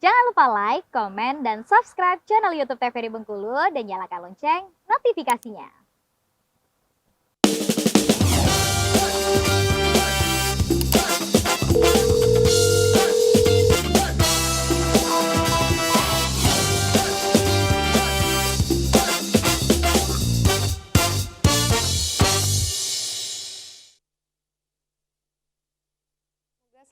Jangan lupa like, komen, dan subscribe channel YouTube TVRI Bengkulu dan nyalakan lonceng notifikasinya.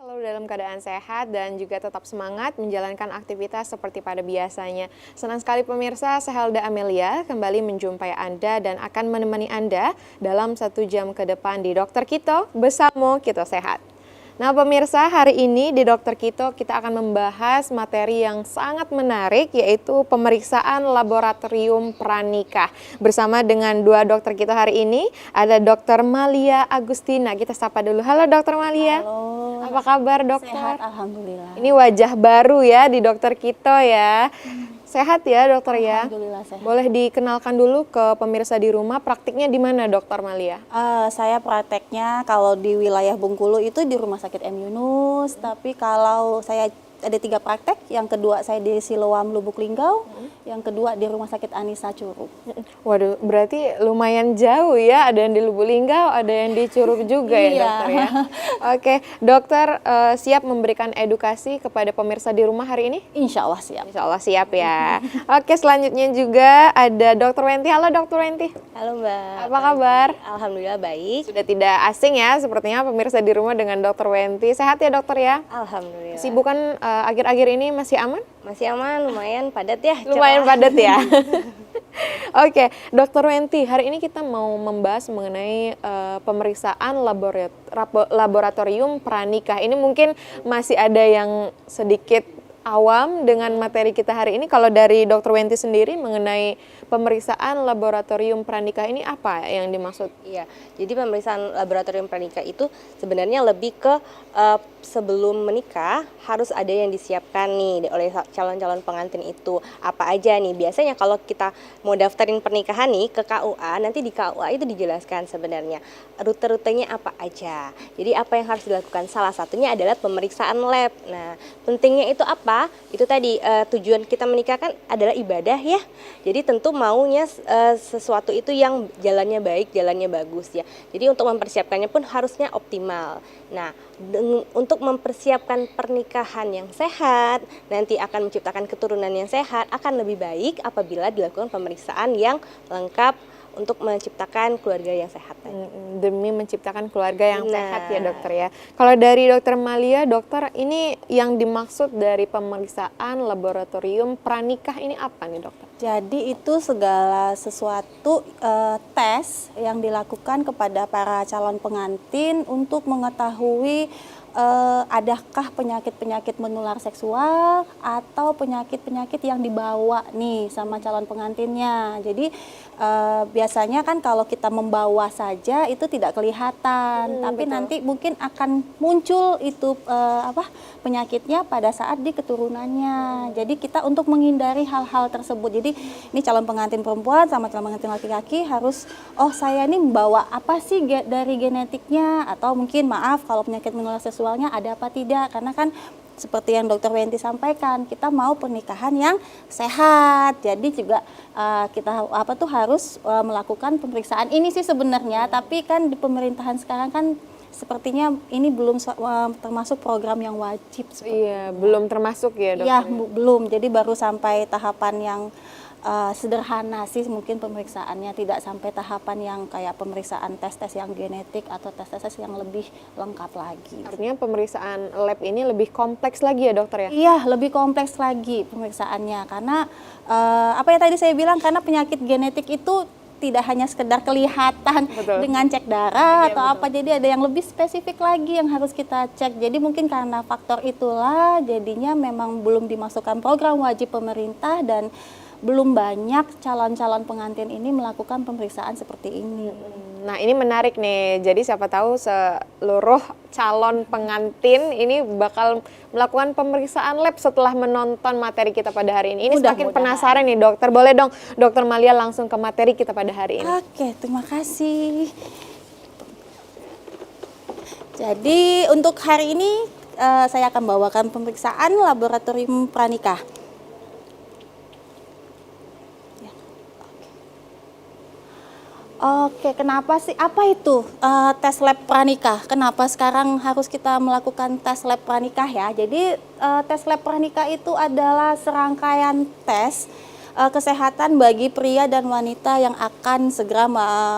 Selalu dalam keadaan sehat dan juga tetap semangat menjalankan aktivitas seperti pada biasanya. Senang sekali pemirsa, saya Helda Amelia kembali menjumpai Anda dan akan menemani Anda dalam 1 jam ke depan di Dokter Kito bersama Kito Sehat. Nah pemirsa, hari ini di Dokter Kito kita akan membahas materi yang sangat menarik, yaitu pemeriksaan laboratorium pranikah. Bersama dengan 2 dokter kita hari ini, ada Dr. Malia Agustina. Kita sapa dulu. Halo Dr. Malia. Halo. Apa kabar dokter? Sehat, alhamdulillah. Ini wajah baru ya di Dokter Kito ya. Sehat ya dokter ya? Alhamdulillah sehat. Boleh dikenalkan dulu ke pemirsa di rumah, praktiknya di mana Dokter Malia? Saya prakteknya kalau di wilayah Bengkulu itu di Rumah Sakit M. Yunus, tapi kalau saya ada 3 praktek, yang kedua saya di Siloam Lubuk Linggau, yang kedua di Rumah Sakit Anissa Curug. Waduh, berarti lumayan jauh ya, ada yang di Lubuk Linggau, ada yang di Curug juga ya dokter ya? Oke, dokter siap memberikan edukasi kepada pemirsa di rumah hari ini? Insya Allah siap. Insya Allah siap ya. Oke, selanjutnya juga ada Dokter Wenti. Halo Dokter Wenti. Halo Mbak. Apa kabar? Alhamdulillah baik. Sudah tidak asing ya sepertinya pemirsa di rumah dengan Dokter Wenti. Sehat ya dokter ya? Alhamdulillah. Kesibukan akhir-akhir ini masih aman? Masih aman, lumayan padat ya. Lumayan padat ya. Oke, Dokter Wenti, hari ini kita mau membahas mengenai pemeriksaan laboratorium pranikah. Ini mungkin masih ada yang sedikit awam dengan materi kita hari ini. Kalau dari Dokter Wenti sendiri mengenai pemeriksaan laboratorium pranikah ini apa yang dimaksud? Iya, jadi pemeriksaan laboratorium pranikah itu sebenarnya lebih ke sebelum menikah harus ada yang disiapkan nih oleh calon-calon pengantin itu. Apa aja nih? Biasanya kalau kita mau daftarin pernikahan nih ke KUA, nanti di KUA itu dijelaskan sebenarnya rute-rutenya apa aja. Jadi apa yang harus dilakukan? Salah satunya adalah pemeriksaan lab. Nah, pentingnya itu apa? Itu tadi tujuan kita menikah kan adalah ibadah ya. Jadi tentu maunya sesuatu itu yang jalannya baik, jalannya bagus ya. Jadi untuk mempersiapkannya pun harusnya optimal. Nah, untuk mempersiapkan pernikahan yang sehat, nanti akan menciptakan keturunan yang sehat, akan lebih baik apabila dilakukan pemeriksaan yang lengkap untuk menciptakan keluarga yang sehat. Demi menciptakan keluarga yang sehat ya dokter ya. Kalau dari Dokter Malia, dokter, ini yang dimaksud dari pemeriksaan laboratorium pranikah ini apa nih dokter? Jadi itu segala sesuatu tes yang dilakukan kepada para calon pengantin untuk mengetahui adakah penyakit-penyakit menular seksual atau penyakit-penyakit yang dibawa nih sama calon pengantinnya. Jadi biasanya kan kalau kita membawa saja itu tidak kelihatan, tapi betul. Nanti mungkin akan muncul itu penyakitnya pada saat di keturunannya. Jadi kita untuk menghindari hal-hal tersebut. Jadi ini calon pengantin perempuan sama calon pengantin laki-laki harus, oh saya ini membawa apa sih dari genetiknya, atau mungkin maaf kalau penyakit menular seksualnya ada apa tidak, karena kan seperti yang Dokter Wenti sampaikan, kita mau pernikahan yang sehat. Jadi juga kita harus melakukan pemeriksaan ini sih sebenarnya, tapi kan di pemerintahan sekarang kan sepertinya ini belum termasuk program yang wajib. Iya, belum termasuk ya dokter? Iya, belum. Jadi baru sampai tahapan yang sederhana sih mungkin pemeriksaannya, tidak sampai tahapan yang kayak pemeriksaan tes-tes yang genetik atau tes-tes yang lebih lengkap lagi. Artinya pemeriksaan lab ini lebih kompleks lagi ya dokter ya? Iya, lebih kompleks lagi pemeriksaannya karena apa yang tadi saya bilang, karena penyakit genetik itu tidak hanya sekedar kelihatan dengan cek darah atau apa, jadi ada yang lebih spesifik lagi yang harus kita cek. Jadi mungkin karena faktor itulah jadinya memang belum dimasukkan program wajib pemerintah dan belum banyak calon-calon pengantin ini melakukan pemeriksaan seperti ini. Nah ini menarik nih, jadi siapa tahu seluruh calon pengantin ini bakal melakukan pemeriksaan lab setelah menonton materi kita pada hari ini. Ini semakin penasaran nih dokter, boleh dong Dokter Malia langsung ke materi kita pada hari ini. Oke, terima kasih. Jadi untuk hari ini saya akan bawakan pemeriksaan laboratorium pranikah. Oke, kenapa sih? Apa itu tes lab pranikah? Kenapa sekarang harus kita melakukan tes lab pranikah ya? Jadi tes lab pranikah itu adalah serangkaian tes kesehatan bagi pria dan wanita yang akan segera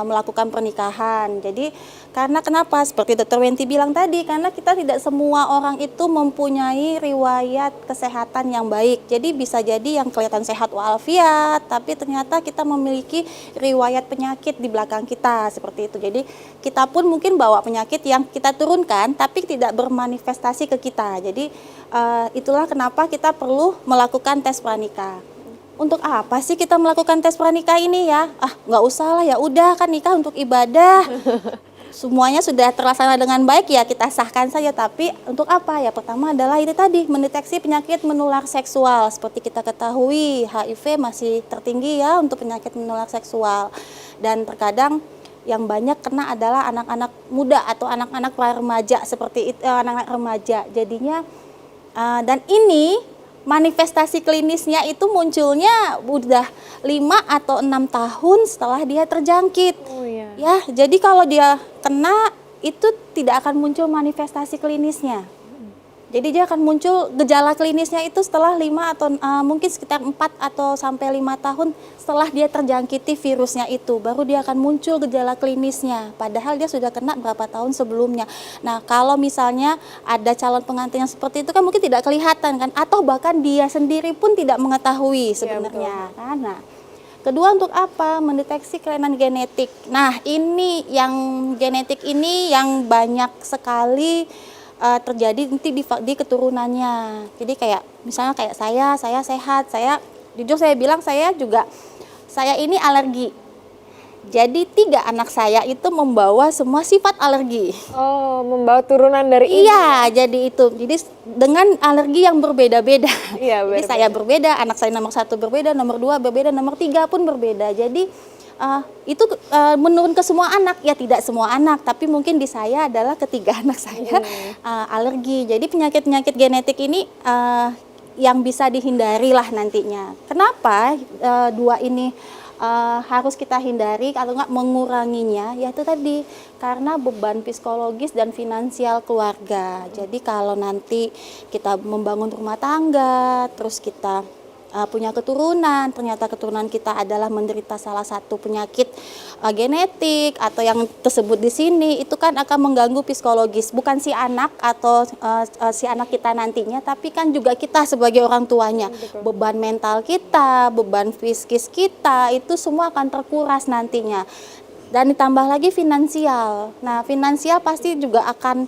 melakukan pernikahan. Jadi karena kenapa? Seperti Dr. Wenti bilang tadi, karena kita tidak semua orang itu mempunyai riwayat kesehatan yang baik. Jadi bisa jadi yang kelihatan sehat walafiat, tapi ternyata kita memiliki riwayat penyakit di belakang kita seperti itu. Jadi kita pun mungkin bawa penyakit yang kita turunkan, tapi tidak bermanifestasi ke kita. Jadi itulah kenapa kita perlu melakukan tes pranikah. Untuk apa sih kita melakukan tes pranikah ini ya? Nggak usah lah, ya udah kan nikah untuk ibadah. Semuanya sudah terlaksana dengan baik ya kita sahkan saja, tapi untuk apa ya? Pertama adalah itu tadi, mendeteksi penyakit menular seksual. Seperti kita ketahui HIV masih tertinggi ya untuk penyakit menular seksual, dan terkadang yang banyak kena adalah anak-anak muda atau anak-anak remaja seperti itu, anak-anak remaja. Jadinya dan ini manifestasi klinisnya itu munculnya udah 5 atau 6 tahun setelah dia terjangkit. Oh iya. Ya, jadi kalau dia kena itu tidak akan muncul manifestasi klinisnya. Jadi dia akan muncul gejala klinisnya itu setelah 5 atau mungkin sekitar 4 atau sampai 5 tahun setelah dia terjangkiti virusnya itu, baru dia akan muncul gejala klinisnya. Padahal dia sudah kena berapa tahun sebelumnya. Nah, kalau misalnya ada calon pengantin yang seperti itu kan mungkin tidak kelihatan kan, atau bahkan dia sendiri pun tidak mengetahui sebenarnya. Ya, nah, kedua untuk apa? Mendeteksi kelainan genetik. Nah, ini yang genetik ini yang banyak sekali terjadi nanti di keturunannya. Jadi kayak misalnya kayak saya sehat, jujur saya bilang saya ini alergi. Jadi 3 anak saya itu membawa semua sifat alergi. Oh, membawa turunan dari ini. Iya, jadi itu. Jadi dengan alergi yang berbeda-beda. Iya, Jadi saya berbeda, anak saya nomor 1 berbeda, nomor 2 berbeda, nomor 3 pun berbeda. Jadi itu menurun ke semua anak, ya tidak semua anak, tapi mungkin di saya adalah ketiga anak saya alergi. Jadi penyakit-penyakit genetik ini yang bisa dihindari lah nantinya. Kenapa 2 ini harus kita hindari atau enggak menguranginya? Yaitu tadi karena beban psikologis dan finansial keluarga. Jadi kalau nanti kita membangun rumah tangga, terus kita punya keturunan, ternyata keturunan kita adalah menderita salah satu penyakit genetik atau yang tersebut di sini, itu kan akan mengganggu psikologis, bukan si anak atau si anak kita nantinya, tapi kan juga kita sebagai orang tuanya. Beban mental kita, beban fisikis kita, itu semua akan terkuras nantinya. Dan ditambah lagi finansial. Nah, finansial pasti juga akan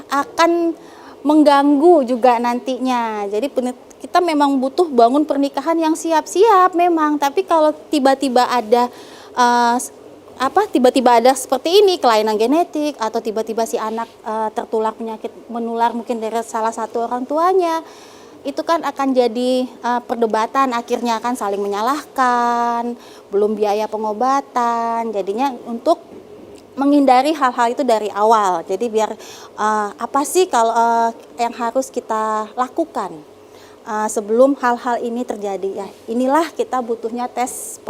akan mengganggu juga nantinya. Jadi kita memang butuh bangun pernikahan yang siap-siap memang, tapi kalau tiba-tiba ada tiba-tiba ada seperti ini, kelainan genetik, atau tiba-tiba si anak tertular penyakit menular mungkin dari salah satu orang tuanya, itu kan akan jadi perdebatan, akhirnya kan saling menyalahkan, belum biaya pengobatan. Jadinya untuk menghindari hal-hal itu dari awal. Jadi biar apa sih kalau yang harus kita lakukan sebelum hal-hal ini terjadi, ya inilah kita butuhnya tes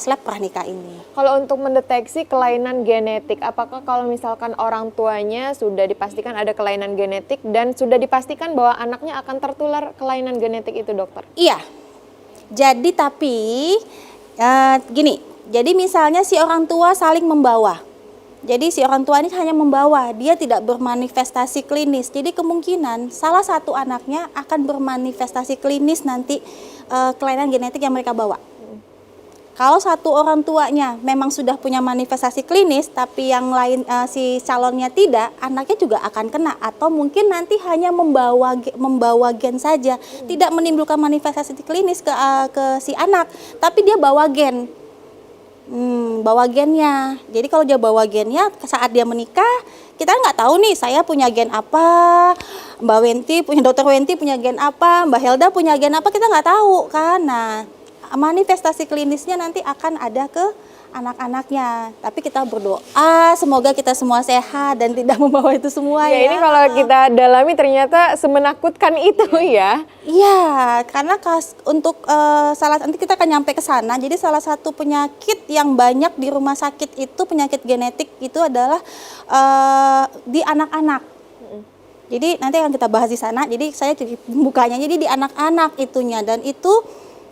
lab pranikah ini. Kalau untuk mendeteksi kelainan genetik, apakah kalau misalkan orang tuanya sudah dipastikan ada kelainan genetik dan sudah dipastikan bahwa anaknya akan tertular kelainan genetik itu, dokter? Iya. Jadi tapi gini, jadi misalnya si orang tua saling membawa. Jadi si orang tua ini hanya membawa, dia tidak bermanifestasi klinis. Jadi kemungkinan salah satu anaknya akan bermanifestasi klinis nanti kelainan genetik yang mereka bawa. Kalau satu orang tuanya memang sudah punya manifestasi klinis, tapi yang lain si calonnya tidak, anaknya juga akan kena. Atau mungkin nanti hanya membawa gen saja, tidak menimbulkan manifestasi klinis ke si anak, tapi dia bawa gen. Bawa gennya. Jadi kalau dia bawa gennya saat dia menikah, kita nggak tahu nih saya punya gen apa, Mbak Wenti punya, Dokter Wenti punya gen apa, Mbak Helda punya gen apa, kita nggak tahu kan. Nah, manifestasi klinisnya nanti akan ada ke anak-anaknya. Tapi kita berdoa semoga kita semua sehat dan tidak membawa itu semua Ya, ya. ini kalau kita dalami ternyata semenakutkan itu ya. Iya, karena untuk nanti kita akan nyampe ke sana. Jadi salah satu penyakit yang banyak di rumah sakit itu penyakit genetik itu adalah di anak-anak. Jadi nanti akan kita bahas di sana. Jadi saya bukanya jadi di anak-anak itunya dan itu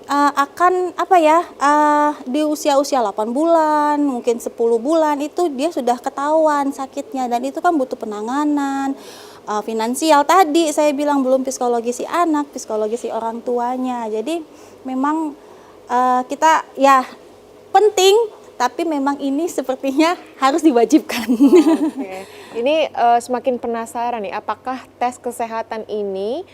akan di usia-usia 8 bulan, mungkin 10 bulan itu dia sudah ketahuan sakitnya dan itu kan butuh penanganan finansial tadi saya bilang belum psikologi si anak, psikologi si orang tuanya. Jadi memang kita ya penting tapi memang ini sepertinya harus diwajibkan. Oke. Ini semakin penasaran nih, apakah tes kesehatan ini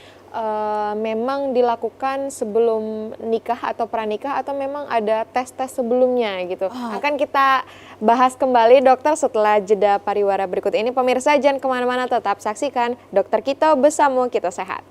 memang dilakukan sebelum nikah atau pranikah atau memang ada tes-tes sebelumnya gitu. Akan kita bahas kembali dokter setelah jeda pariwara berikut ini. Pemirsa jangan kemana-mana, tetap saksikan Dokter Kito Bersama Kita Sehat.